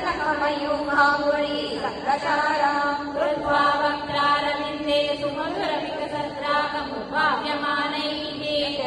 मयूहाङ्गुरी सङ्गशाराम् कृत्वा वक्त्रारविन्दे सुमधुरविकसद्रागमुपाव्यमानैः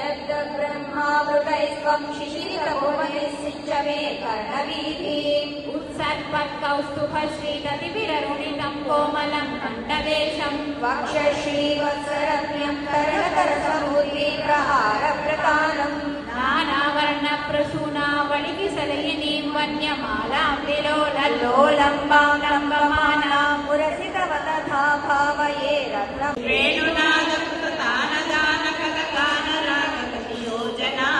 ब्रह्मावृतैस्त्वं शिशिरितभुवनैः सिञ्चमे कर्णवीथीम् उत्सर्पत्कौस्तुभश्रीदतिभिररुणितं कोमलं कण्ठदेशम् वक्षश्रीवत्सरम्यं तरणतरसमूर्तिप्रहारप्रतानम् नानावर्णप्रसूनावलिकिसलयिनीं वन्यमालां विलोलल्लोलम्बां लम्बमानां मुरसितवतथा भावये रत्नम् वेणुनादकृततानदानकलगानरागकतियोजना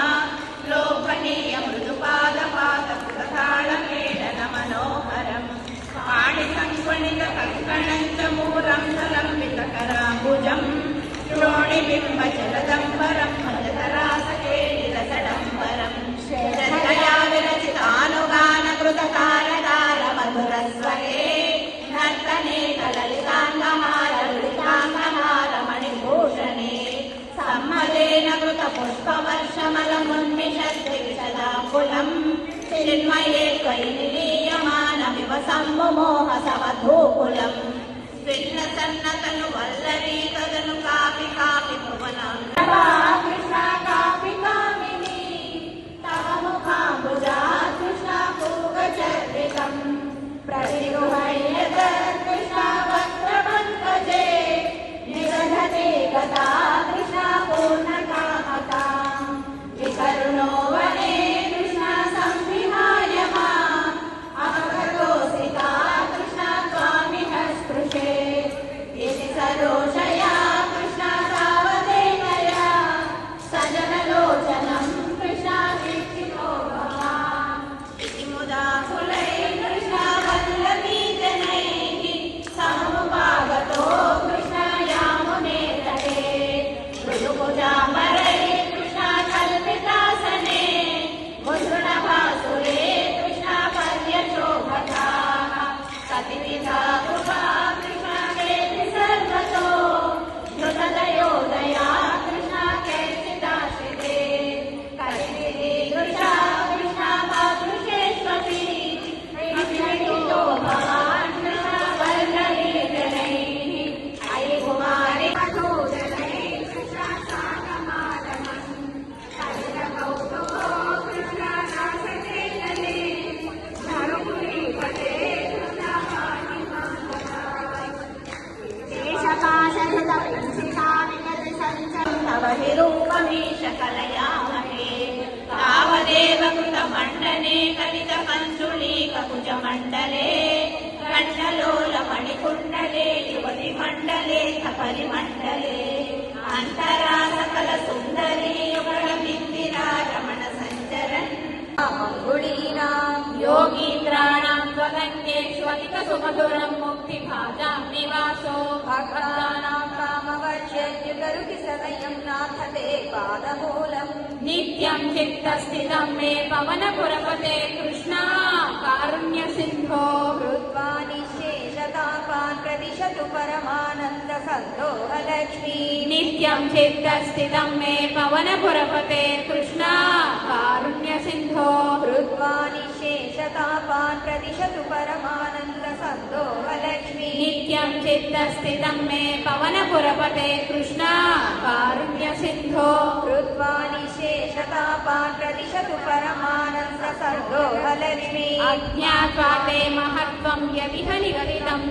लोभनीय मृदुपादपादकृतताळमेलनमनोहरम् पाणिसङ्गणितकङ्कणञ्च मूलं सलम्बितकराम्बुजम् श्रोणिबिम्बचलदम्बरम् भजतरासकेलिरसडम्बरम् श्रद्धया विरचितानुगानकृततारतारमधुरस्वरे नर्तने कललिताङ्गहारमणिभूषणे सम्मदेन कृतपुष्पवर्षमलमुन्मिषद्विशदाकुलम् चिन्मये त्वयि निलीयमानमिव सम्मुमोहसवधूकुलम् विघ्नसन्नतनुवल्लरी तदनु कापि कापि भुवनम् कृष्णा कापि कामिनी तव मुखाम्बुजा कृष्णा पूगचर्वितम् प्रतिगृह्यत कृष्णा वक्त्रपङ्कजे निगधते गता कृष्णा पूर्णकामताम् विकरुणो वने कृष्णा संविहाय माम् अपगतोऽसिता कृष्णा त्वामिह स्पृशे इति सरोषया कृष्णा तावदेकया सजनलोचनम् कृष्णा वीक्षितो भवान् इति मुदा कुलैः कृष्णा वल्लभीजनैः समुपागतो कृष्णा यामुने तटे मृदुभुजाम्बरैः कृष्णा कल्पितासने मुद्रणभासुरे कृष्णा पर्यशोभताः कतिविधा कृपा कृष्णा केति सर्वतो धृतदयोदया कृष्णा केचिदाश्रिते कतिविधीदृशा कृष्णा मातृषेष्वपि विघ्नितो भवान् कृष्णा वल्लभीजनैः अयि कुमारि मधुजनैः कृष्णा शाकमालमन् कलितकौतुको कृष्णा नासते जने धरुपुरीपते कृष्णा पाहि तव हि रूपमीश कलयामहे तावदेव कृतमण्डने कलितकञ्जुलीककुजमण्डले कण्डलोलमणिकुण्डले युवतिमण्डले परिमण्डले अन्तरा सकलसुन्दरी युगलबिन्दिरारमणसञ्चरन् अङ्गुलीनां योगीन्द्राणां त्वगन्येष्वधिकसुमधुरं मुक्तिभाजां निवासो भक्तानां कामवर्ष्यद्युतरुकिसदयं नाथ ते पादमूलम् नित्यं चित्तस्थितं मे पवनपुरपते कृष्णा कारुण्यसिन्धो कृत्वा निःशेषतापान् प्रदिशतु परमानन्दसन्दोहलक्ष्मी नित्यं चित्तस्थितं मे पवनपुरपते कृष्णा कारुण्यसिन्धो कृत्वा निःशेषतापान् प्रदिशतु परमानन्दसन्दोहलक्ष्मी नित्यं चित्तस्थितं मे पवनपुरपते कृष्णा कारुण्यसिन्धो कृत्वा निःशेषतापान् प्रदिशतु परमानन्दसन्दोहलक्ष्मी अज्ञात्वा ते महत्त्वं यदिह निगदितम्